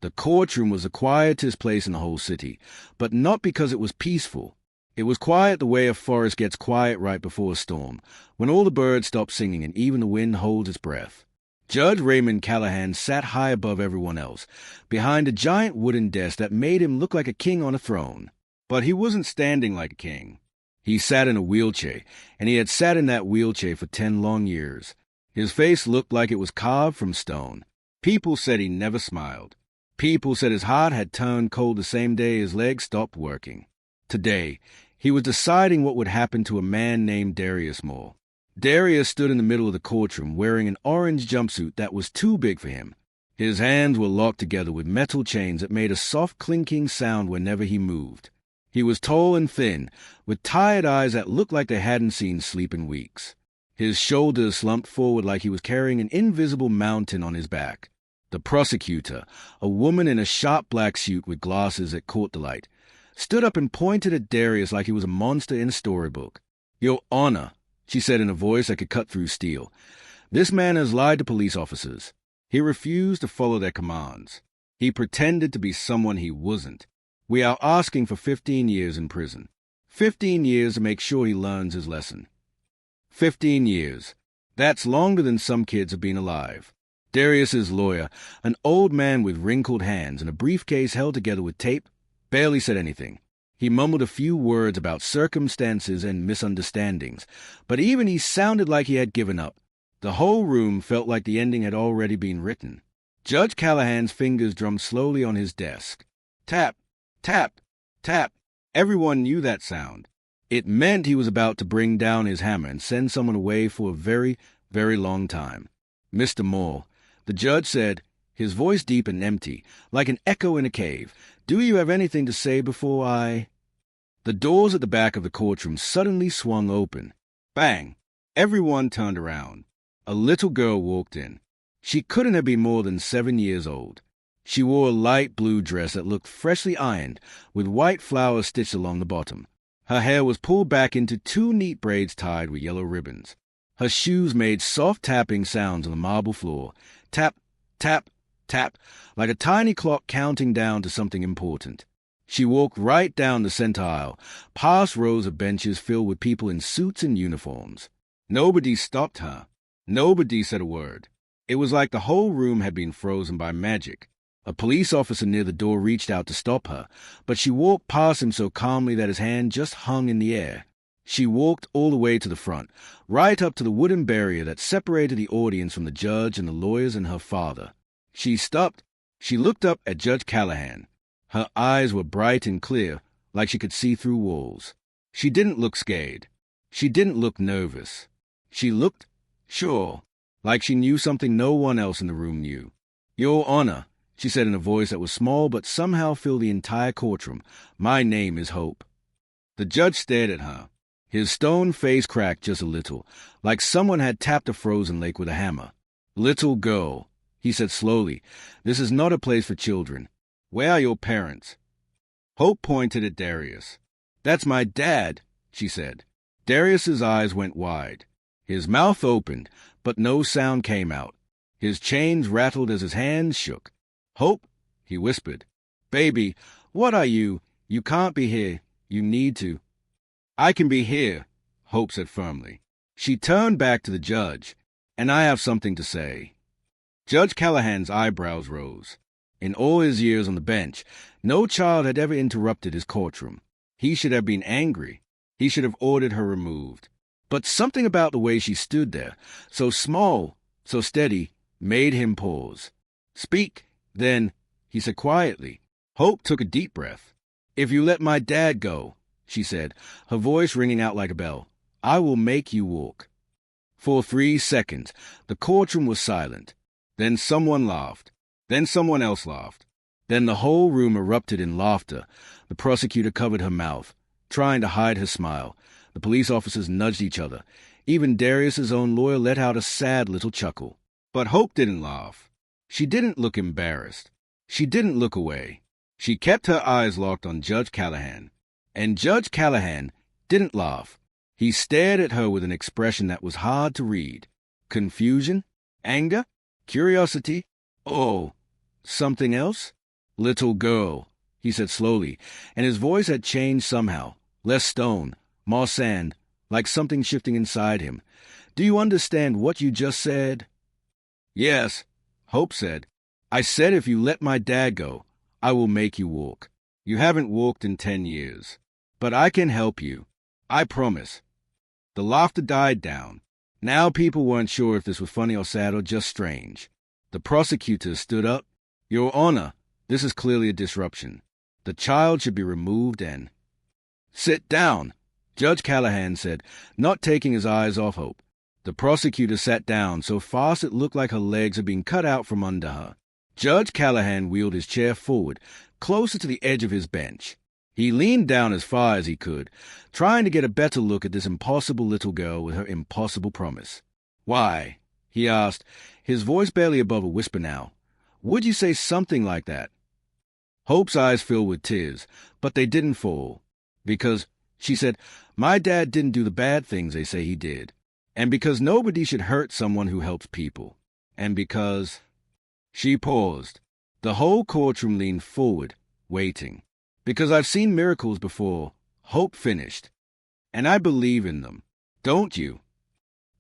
The courtroom was the quietest place in the whole city, but not because it was peaceful. It was quiet the way a forest gets quiet right before a storm, when all the birds stop singing and even the wind holds its breath. Judge Raymond Callahan sat high above everyone else, behind a giant wooden desk that made him look like a king on a throne. But he wasn't standing like a king. He sat in a wheelchair, and he had sat in that wheelchair for 10 long years. His face looked like it was carved from stone. People said he never smiled. People said his heart had turned cold the same day his legs stopped working. Today, he was deciding what would happen to a man named Darius Moore. Darius stood in the middle of the courtroom wearing an orange jumpsuit that was too big for him. His hands were locked together with metal chains that made a soft clinking sound whenever he moved. He was tall and thin, with tired eyes that looked like they hadn't seen sleep in weeks. His shoulders slumped forward like he was carrying an invisible mountain on his back. The prosecutor, a woman in a sharp black suit with glasses that caught the light, stood up and pointed at Darius like he was a monster in a storybook. "Your Honor," she said in a voice that could cut through steel, "this man has lied to police officers. He refused to follow their commands. He pretended to be someone he wasn't. We are asking for 15 years in prison. 15 years to make sure he learns his lesson." 15 years. That's longer than some kids have been alive. Darius's lawyer, an old man with wrinkled hands and a briefcase held together with tape, barely said anything. He mumbled a few words about circumstances and misunderstandings, but even he sounded like he had given up. The whole room felt like the ending had already been written. Judge Callahan's fingers drummed slowly on his desk. Tap, tap, tap. Everyone knew that sound. It meant he was about to bring down his hammer and send someone away for a very, very long time. "Mr. Moore," the judge said, his voice deep and empty, like an echo in a cave, "do you have anything to say before I—" The doors at the back of the courtroom suddenly swung open. Bang! Everyone turned around. A little girl walked in. She couldn't have been more than 7 years old. She wore a light blue dress that looked freshly ironed, with white flowers stitched along the bottom. Her hair was pulled back into 2 neat braids tied with yellow ribbons. Her shoes made soft tapping sounds on the marble floor. Tap, tap, tap, like a tiny clock counting down to something important. She walked right down the center aisle, past rows of benches filled with people in suits and uniforms. Nobody stopped her. Nobody said a word. It was like the whole room had been frozen by magic. A police officer near the door reached out to stop her, but she walked past him so calmly that his hand just hung in the air. She walked all the way to the front, right up to the wooden barrier that separated the audience from the judge and the lawyers and her father. She stopped. She looked up at Judge Callahan. Her eyes were bright and clear, like she could see through walls. She didn't look scared. She didn't look nervous. She looked sure, like she knew something no one else in the room knew. "Your Honor," she said in a voice that was small but somehow filled the entire courtroom, "my name is Hope." The judge stared at her. His stone face cracked just a little, like someone had tapped a frozen lake with a hammer. "Little girl," he said slowly, "this is not a place for children. Where are your parents?" Hope pointed at Darius. "That's my dad," she said. Darius's eyes went wide. His mouth opened, but no sound came out. His chains rattled as his hands shook. "Hope," he whispered. "Baby, what are you? You can't be here. You need to." "I can be here," Hope said firmly. She turned back to the judge. "And I have something to say." Judge Callahan's eyebrows rose. In all his years on the bench, no child had ever interrupted his courtroom. He should have been angry. He should have ordered her removed. But something about the way she stood there, so small, so steady, made him pause. "Speak, then," he said quietly. Hope took a deep breath. "If you let my dad go," she said, her voice ringing out like a bell, "I will make you walk." For 3 seconds, the courtroom was silent. Then someone laughed. Then someone else laughed. Then the whole room erupted in laughter. The prosecutor covered her mouth, trying to hide her smile. The police officers nudged each other. Even Darius's own lawyer let out a sad little chuckle. But Hope didn't laugh. She didn't look embarrassed. She didn't look away. She kept her eyes locked on Judge Callahan. And Judge Callahan didn't laugh. He stared at her with an expression that was hard to read. Confusion? Anger? Curiosity? Oh, something else? "Little girl," he said slowly, and his voice had changed somehow. Less stone, more sand, like something shifting inside him. "Do you understand what you just said?" "Yes," Hope said. "I said if you let my dad go, I will make you walk. You haven't walked in 10 years. But I can help you. I promise." The laughter died down. Now people weren't sure if this was funny or sad or just strange. The prosecutor stood up. "Your Honor, this is clearly a disruption. The child should be removed and—" "Sit down," Judge Callahan said, not taking his eyes off Hope. The prosecutor sat down so fast it looked like her legs had been cut out from under her. Judge Callahan wheeled his chair forward, closer to the edge of his bench. He leaned down as far as he could, trying to get a better look at this impossible little girl with her impossible promise. "Why?" he asked, his voice barely above a whisper now. "Would you say something like that?" Hope's eyes filled with tears, but they didn't fall. "Because," she said, "my dad didn't do the bad things they say he did. And because nobody should hurt someone who helps people. And because—" She paused. The whole courtroom leaned forward, waiting. "Because I've seen miracles before," Hope finished. "And I believe in them. Don't you?"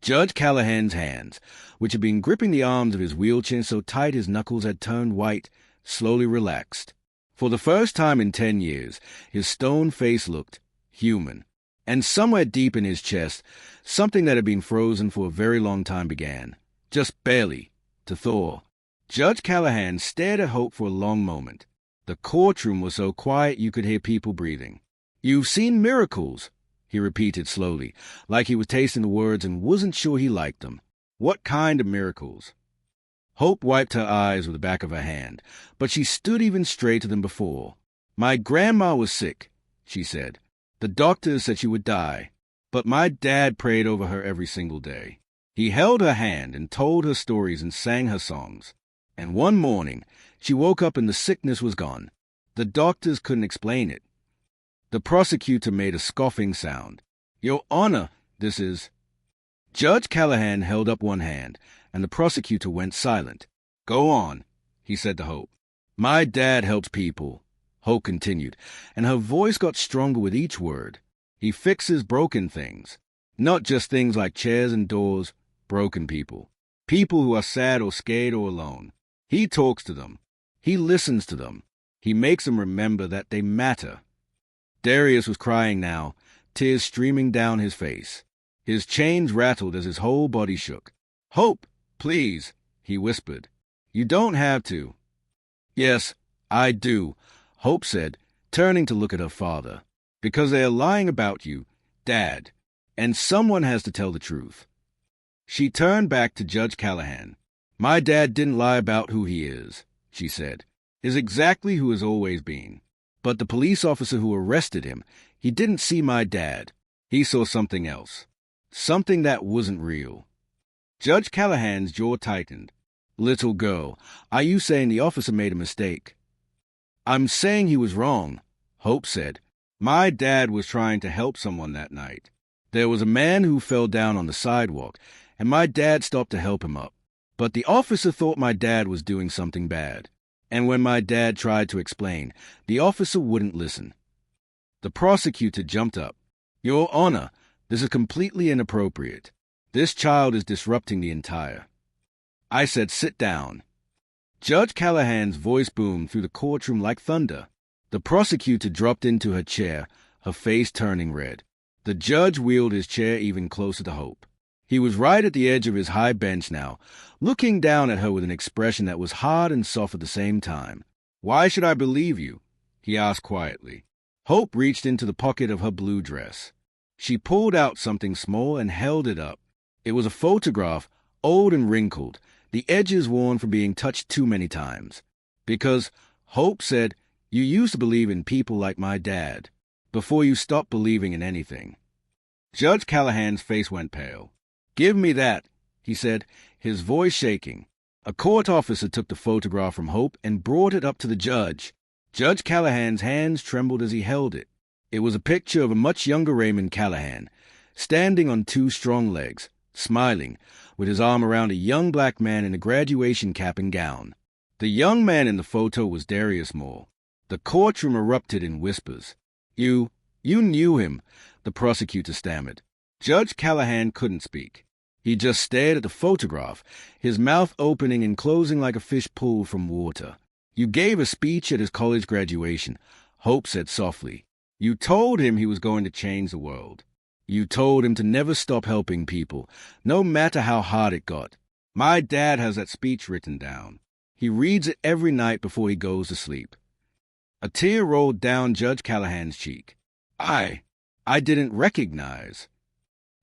Judge Callahan's hands, which had been gripping the arms of his wheelchair so tight his knuckles had turned white, slowly relaxed. For the first time in 10 years, his stone face looked human. And somewhere deep in his chest, something that had been frozen for a very long time began, just barely, to thaw. Judge Callahan stared at Hope for a long moment. The courtroom was so quiet you could hear people breathing. "You've seen miracles," he repeated slowly, like he was tasting the words and wasn't sure he liked them. "What kind of miracles?" Hope wiped her eyes with the back of her hand, but she stood even straighter than before. "My grandma was sick," she said. "The doctors said she would die, but my dad prayed over her every single day. He held her hand and told her stories and sang her songs. And one morning, she woke up and the sickness was gone. The doctors couldn't explain it." The prosecutor made a scoffing sound. "Your Honor, this is—" Judge Callahan held up one hand, and the prosecutor went silent. "Go on," he said to Hope. "My dad helps people," Hope continued, and her voice got stronger with each word. "He fixes broken things. Not just things like chairs and doors, broken people. People who are sad or scared or alone. He talks to them. He listens to them. He makes them remember that they matter." Darius was crying now, tears streaming down his face. His chains rattled as his whole body shook. "Hope, please," he whispered. "You don't have to." "Yes, I do," Hope said, turning to look at her father. "Because they are lying about you, Dad, and someone has to tell the truth." She turned back to Judge Callahan. "My dad didn't lie about who he is," she said. "Is exactly who he's always been. But the police officer who arrested him, he didn't see my dad. He saw something else. Something that wasn't real." Judge Callahan's jaw tightened. "Little girl, are you saying the officer made a mistake?" "I'm saying he was wrong," Hope said. "My dad was trying to help someone that night. There was a man who fell down on the sidewalk, and my dad stopped to help him up. But the officer thought my dad was doing something bad. And when my dad tried to explain, the officer wouldn't listen." The prosecutor jumped up. "Your Honor, this is completely inappropriate. This child is disrupting the entire—" I said sit down. Judge Callahan's voice boomed through the courtroom like thunder. The prosecutor dropped into her chair, her face turning red. The judge wheeled his chair even closer to Hope. He was right at the edge of his high bench now, looking down at her with an expression that was hard and soft at the same time. "Why should I believe you?" he asked quietly. Hope reached into the pocket of her blue dress. She pulled out something small and held it up. It was a photograph, old and wrinkled, the edges worn from being touched too many times. "Because," Hope said, "you used to believe in people like my dad, before you stopped believing in anything." Judge Callahan's face went pale. "Give me that," he said, his voice shaking. A court officer took the photograph from Hope and brought it up to the judge. Judge Callahan's hands trembled as he held it. It was a picture of a much younger Raymond Callahan, standing on two strong legs, smiling, with his arm around a young black man in a graduation cap and gown. The young man in the photo was Darius Moore. The courtroom erupted in whispers. You knew him, the prosecutor stammered. Judge Callahan couldn't speak. He just stared at the photograph, his mouth opening and closing like a fish pulled from water. You gave a speech at his college graduation, Hope said softly. You told him he was going to change the world. You told him to never stop helping people, no matter how hard it got. My dad has that speech written down. He reads it every night before he goes to sleep. A tear rolled down Judge Callahan's cheek. I didn't recognize.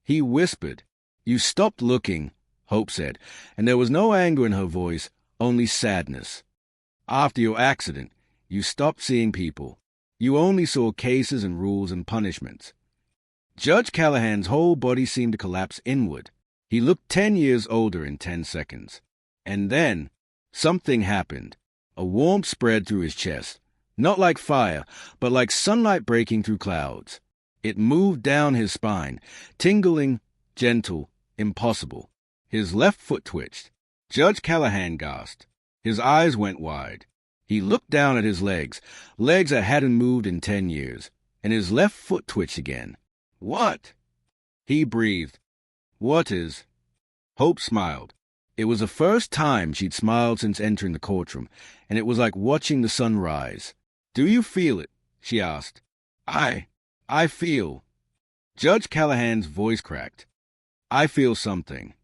He whispered. You stopped looking, Hope said, and there was no anger in her voice, only sadness. After your accident, you stopped seeing people. You only saw cases and rules and punishments. Judge Callahan's whole body seemed to collapse inward. He looked 10 years older in 10 seconds. And then, something happened. A warmth spread through his chest, not like fire, but like sunlight breaking through clouds. It moved down his spine, tingling, gentle, impossible. His left foot twitched. Judge Callahan gasped. His eyes went wide. He looked down at his legs that hadn't moved in 10 years, and his left foot twitched again. What? He breathed. What is? Hope smiled. It was the first time she'd smiled since entering the courtroom, and it was like watching the sun rise. Do you feel it? She asked. I feel. Judge Callahan's voice cracked. I feel something.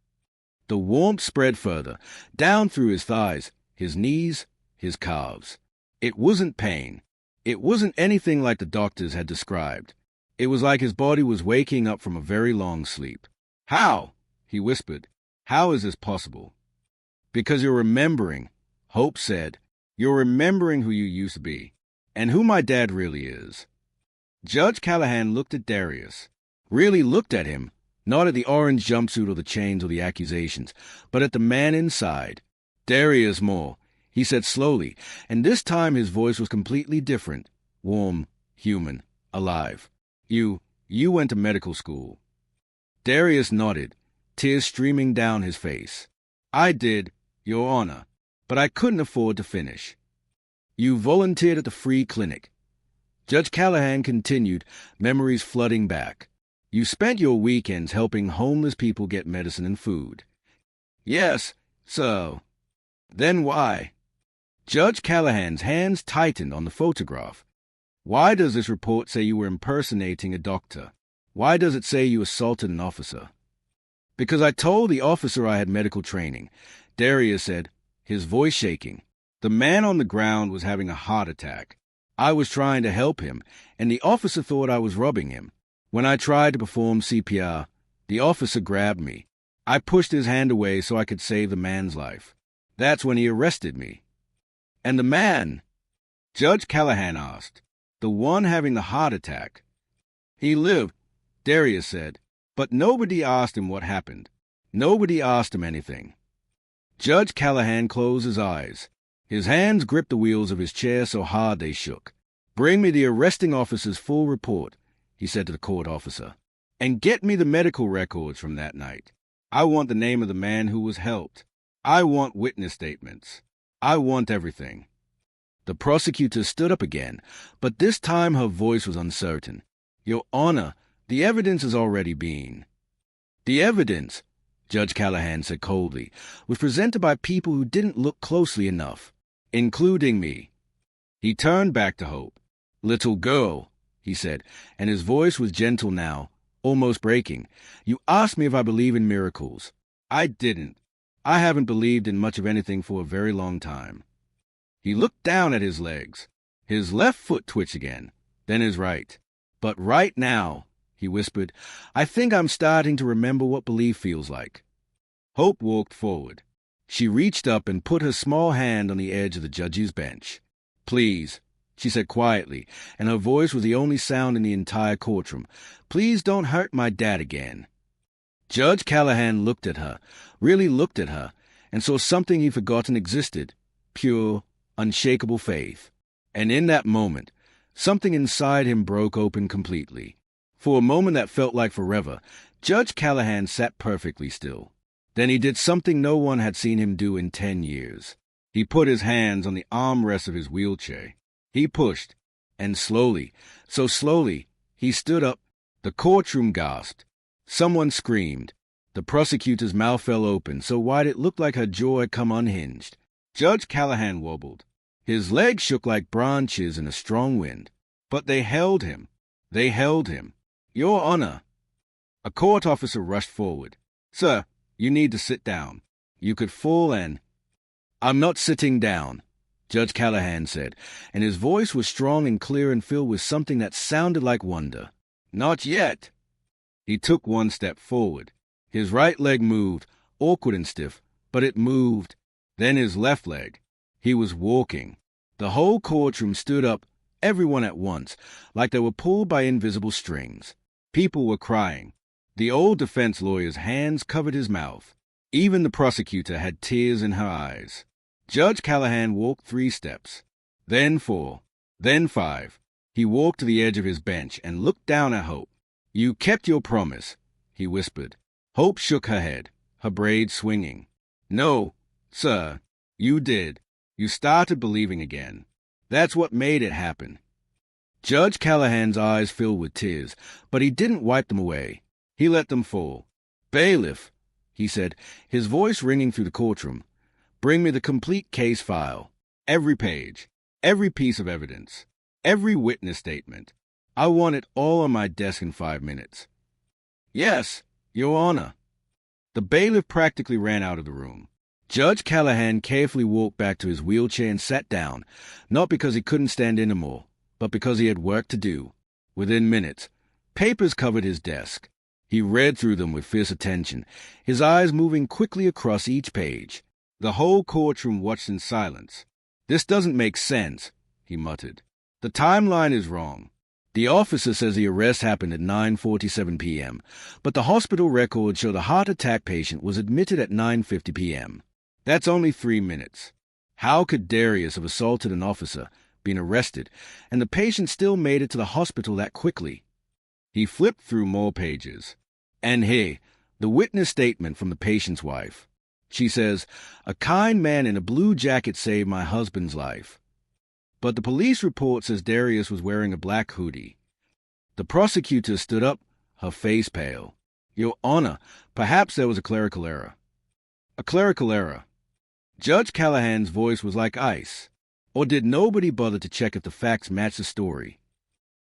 The warmth spread further, down through his thighs, his knees, his calves. It wasn't pain. It wasn't anything like the doctors had described. It was like his body was waking up from a very long sleep. How? He whispered. How is this possible? Because you're remembering, Hope said. You're remembering who you used to be, and who my dad really is. Judge Callahan looked at Darius, really looked at him, not at the orange jumpsuit or the chains or the accusations, but at the man inside. Darius Moore, he said slowly, and this time his voice was completely different, warm, human, alive. You went to medical school. Darius nodded, tears streaming down his face. I did, Your Honor, but I couldn't afford to finish. You volunteered at the free clinic. Judge Callahan continued, memories flooding back. You spent your weekends helping homeless people get medicine and food. Yes, so. Then why? Judge Callahan's hands tightened on the photograph. Why does this report say you were impersonating a doctor? Why does it say you assaulted an officer? Because I told the officer I had medical training, Darius said, his voice shaking. The man on the ground was having a heart attack. I was trying to help him, and the officer thought I was robbing him. When I tried to perform CPR, the officer grabbed me. I pushed his hand away so I could save the man's life. That's when he arrested me. And the man? Judge Callahan asked. The one having the heart attack. He lived, Darius said, but nobody asked him what happened. Nobody asked him anything. Judge Callahan closed his eyes. His hands gripped the wheels of his chair so hard they shook. Bring me the arresting officer's full report, he said to the court officer, and get me the medical records from that night. I want the name of the man who was helped. I want witness statements. I want everything. The prosecutor stood up again, but this time her voice was uncertain. Your Honor, the evidence has already been. The evidence, Judge Callahan said coldly, was presented by people who didn't look closely enough, including me. He turned back to Hope. Little girl, he said, and his voice was gentle now, almost breaking. You asked me if I believe in miracles. I didn't. I haven't believed in much of anything for a very long time. He looked down at his legs. His left foot twitched again, then his right. But right now, he whispered, I think I'm starting to remember what belief feels like. Hope walked forward. She reached up and put her small hand on the edge of the judge's bench. Please, she said quietly, and her voice was the only sound in the entire courtroom. Please don't hurt my dad again. Judge Callahan looked at her, really looked at her, and saw something he'd forgotten existed, pure, unshakable faith. And in that moment, something inside him broke open completely. For a moment that felt like forever, Judge Callahan sat perfectly still. Then he did something no one had seen him do in 10 years. He put his hands on the armrest of his wheelchair. He pushed, and slowly, so slowly, he stood up. The courtroom gasped. Someone screamed. The prosecutor's mouth fell open so wide it looked like her jaw had come unhinged. Judge Callahan wobbled. His legs shook like branches in a strong wind. But they held him. They held him. Your Honor. A court officer rushed forward. Sir, you need to sit down. You could fall and... I'm not sitting down, Judge Callahan said, and his voice was strong and clear and filled with something that sounded like wonder. Not yet. He took one step forward. His right leg moved, awkward and stiff, but it moved. Then his left leg. He was walking. The whole courtroom stood up, everyone at once, like they were pulled by invisible strings. People were crying. The old defense lawyer's hands covered his mouth. Even the prosecutor had tears in her eyes. Judge Callahan walked 3 steps, then 4, then 5. He walked to the edge of his bench and looked down at Hope. You kept your promise, he whispered. Hope shook her head, her braids swinging. No, sir, you did. You started believing again. That's what made it happen. Judge Callahan's eyes filled with tears, but he didn't wipe them away. He let them fall. Bailiff, he said, his voice ringing through the courtroom. Bring me the complete case file. Every page, every piece of evidence, every witness statement. I want it all on my desk in 5 minutes. Yes, Your Honor. The bailiff practically ran out of the room. Judge Callahan carefully walked back to his wheelchair and sat down, not because he couldn't stand anymore, but because he had work to do. Within minutes, papers covered his desk. He read through them with fierce attention, his eyes moving quickly across each page. The whole courtroom watched in silence. This doesn't make sense, he muttered. The timeline is wrong. The officer says the arrest happened at 9:47 p.m., but the hospital records show the heart attack patient was admitted at 9:50 p.m. That's only 3 minutes. How could Darius have assaulted an officer, been arrested, and the patient still made it to the hospital that quickly? He flipped through more pages. And here, the witness statement from the patient's wife. She says, a kind man in a blue jacket saved my husband's life. But the police report says Darius was wearing a black hoodie. The prosecutor stood up, her face pale. Your Honor, perhaps there was a clerical error. A clerical error. Judge Callahan's voice was like ice. Or did nobody bother to check if the facts matched the story?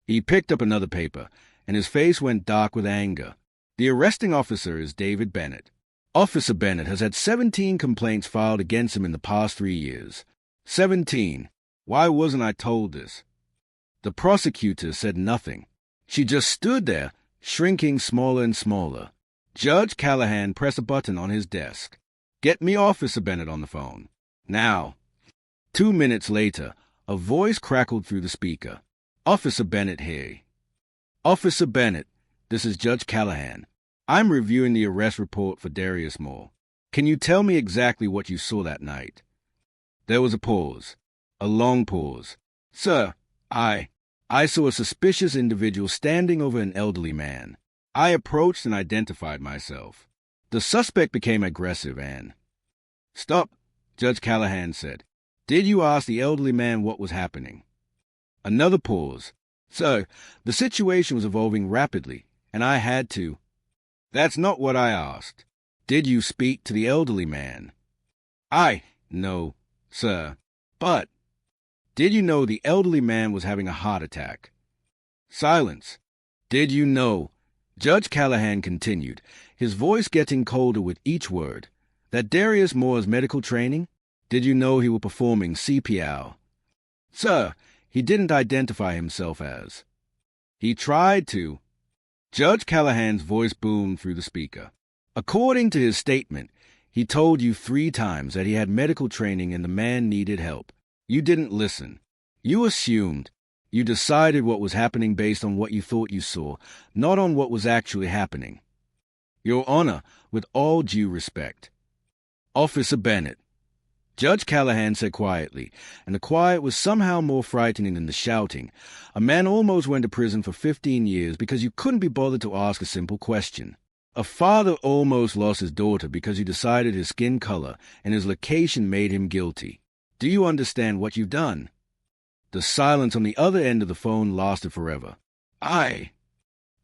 He picked up another paper, and his face went dark with anger. The arresting officer is David Bennett. Officer Bennett has had 17 complaints filed against him in the past 3 years. 17. Why wasn't I told this? The prosecutor said nothing. She just stood there, shrinking smaller and smaller. Judge Callahan pressed a button on his desk. Get me Officer Bennett on the phone. Now. 2 minutes later, a voice crackled through the speaker. Officer Bennett here. Officer Bennett, this is Judge Callahan. I'm reviewing the arrest report for Darius Moore. Can you tell me exactly what you saw that night? There was a pause. A long pause. Sir, I saw a suspicious individual standing over an elderly man. I approached and identified myself. The suspect became aggressive and... Stop, Judge Callahan said. Did you ask the elderly man what was happening? Another pause. Sir, the situation was evolving rapidly, and I had to... That's not what I asked. Did you speak to the elderly man? No, sir. But... Did you know the elderly man was having a heart attack? Silence. Did you know, Judge Callahan continued, his voice getting colder with each word, that Darius Moore's medical training? Did you know he was performing CPR? Sir, he didn't identify himself as. He tried to. Judge Callahan's voice boomed through the speaker. According to his statement, he told you 3 times that he had medical training and the man needed help. You didn't listen. You assumed. You decided what was happening based on what you thought you saw, not on what was actually happening. Your Honor, with all due respect. Officer Bennett. Judge Callahan said quietly, and the quiet was somehow more frightening than the shouting. A man almost went to prison for 15 years because you couldn't be bothered to ask a simple question. A father almost lost his daughter because he decided his skin color and his location made him guilty. Do you understand what you've done? The silence on the other end of the phone lasted forever.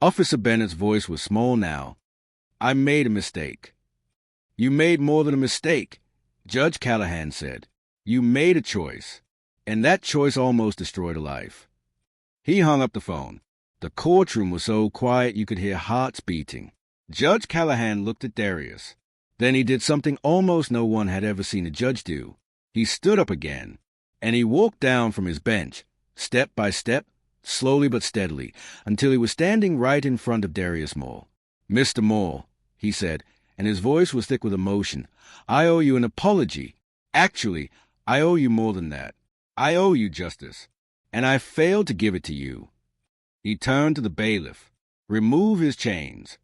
Officer Bennett's voice was small now. I made a mistake. You made more than a mistake, Judge Callahan said. You made a choice, and that choice almost destroyed a life. He hung up the phone. The courtroom was so quiet you could hear hearts beating. Judge Callahan looked at Darius. Then he did something almost no one had ever seen a judge do. He stood up again, and he walked down from his bench, step by step, slowly but steadily, until he was standing right in front of Darius Moore. Mr. Moore, he said, and his voice was thick with emotion, I owe you an apology. Actually, I owe you more than that. I owe you justice, and I failed to give it to you. He turned to the bailiff. Remove his chains.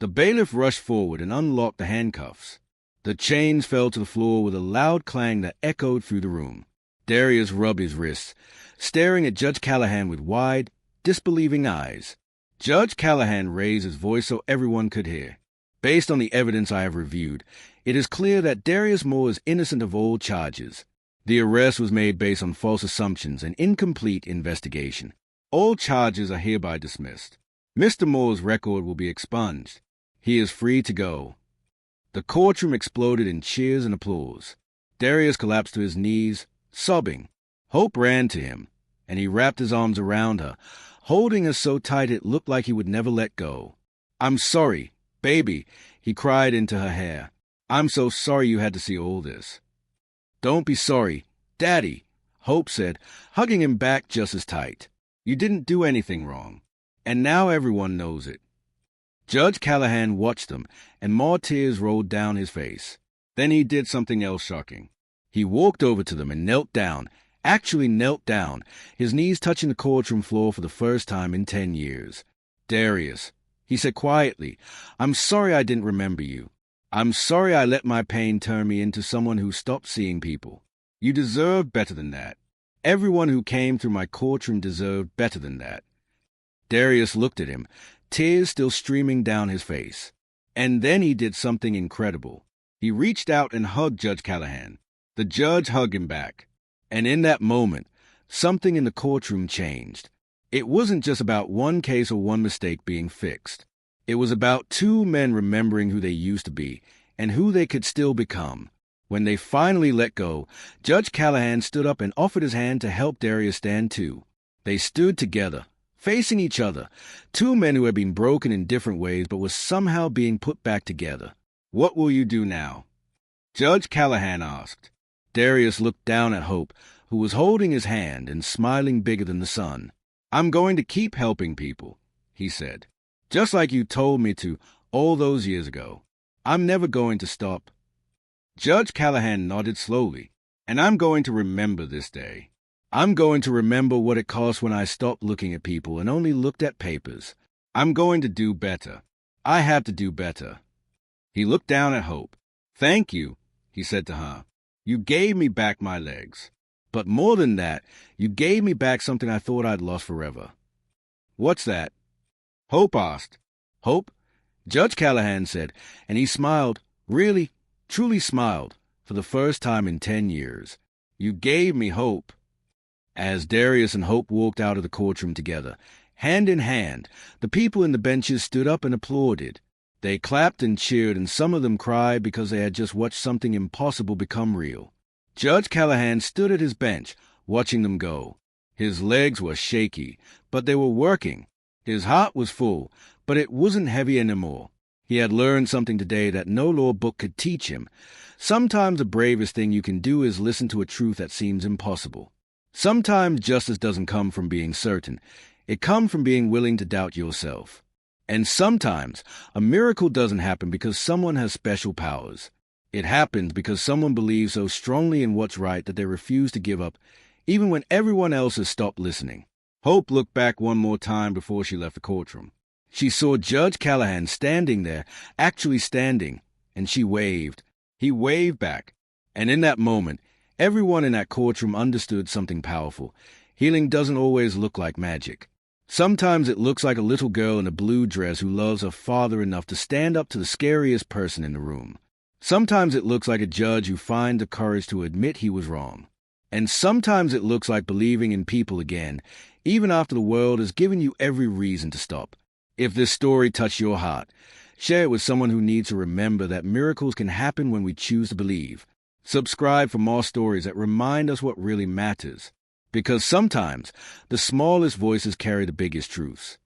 The bailiff rushed forward and unlocked the handcuffs. The chains fell to the floor with a loud clang that echoed through the room. Darius rubbed his wrists, staring at Judge Callahan with wide, disbelieving eyes. Judge Callahan raised his voice so everyone could hear. Based on the evidence I have reviewed, it is clear that Darius Moore is innocent of all charges. The arrest was made based on false assumptions and incomplete investigation. All charges are hereby dismissed. Mr. Moore's record will be expunged. He is free to go. The courtroom exploded in cheers and applause. Darius collapsed to his knees, sobbing. Hope ran to him, and he wrapped his arms around her, holding her so tight it looked like he would never let go. I'm sorry, baby, he cried into her hair. I'm so sorry you had to see all this. Don't be sorry, Daddy, Hope said, hugging him back just as tight. You didn't do anything wrong, and now everyone knows it. Judge Callahan watched them, and more tears rolled down his face. Then he did something else shocking. He walked over to them and knelt down, actually knelt down, his knees touching the courtroom floor for the first time in 10 years. Darius, he said quietly, I'm sorry I didn't remember you. I'm sorry I let my pain turn me into someone who stopped seeing people. You deserve better than that. Everyone who came through my courtroom deserved better than that. Darius looked at him, tears still streaming down his face. And then he did something incredible. He reached out and hugged Judge Callahan. The judge hugged him back. And in that moment, something in the courtroom changed. It wasn't just about one case or one mistake being fixed. It was about two men remembering who they used to be and who they could still become. When they finally let go, Judge Callahan stood up and offered his hand to help Darius stand too. They stood together, facing each other, two men who had been broken in different ways but were somehow being put back together. What will you do now? Judge Callahan asked. Darius looked down at Hope, who was holding his hand and smiling bigger than the sun. I'm going to keep helping people, he said. Just like you told me to all those years ago. I'm never going to stop. Judge Callahan nodded slowly. And I'm going to remember this day. I'm going to remember what it cost when I stopped looking at people and only looked at papers. I'm going to do better. I have to do better. He looked down at Hope. Thank you, he said to her. You gave me back my legs. But more than that, you gave me back something I thought I'd lost forever. What's that? Hope asked. Hope? Judge Callahan said, and he smiled, really, truly smiled, for the first time in 10 years. You gave me hope. As Darius and Hope walked out of the courtroom together, hand in hand, the people in the benches stood up and applauded. They clapped and cheered, and some of them cried because they had just watched something impossible become real. Judge Callahan stood at his bench, watching them go. His legs were shaky, but they were working. His heart was full, but it wasn't heavy anymore. He had learned something today that no law book could teach him. Sometimes the bravest thing you can do is listen to a truth that seems impossible. Sometimes justice doesn't come from being certain. It comes from being willing to doubt yourself. And sometimes a miracle doesn't happen because someone has special powers. It happens because someone believes so strongly in what's right that they refuse to give up, even when everyone else has stopped listening. Hope looked back one more time before she left the courtroom. She saw Judge Callahan standing there, actually standing, and she waved. He waved back. And in that moment, everyone in that courtroom understood something powerful. Healing doesn't always look like magic. Sometimes it looks like a little girl in a blue dress who loves her father enough to stand up to the scariest person in the room. Sometimes it looks like a judge who finds the courage to admit he was wrong. And sometimes it looks like believing in people again, even after the world has given you every reason to stop. If this story touched your heart, share it with someone who needs to remember that miracles can happen when we choose to believe. Subscribe for more stories that remind us what really matters. Because sometimes the smallest voices carry the biggest truths.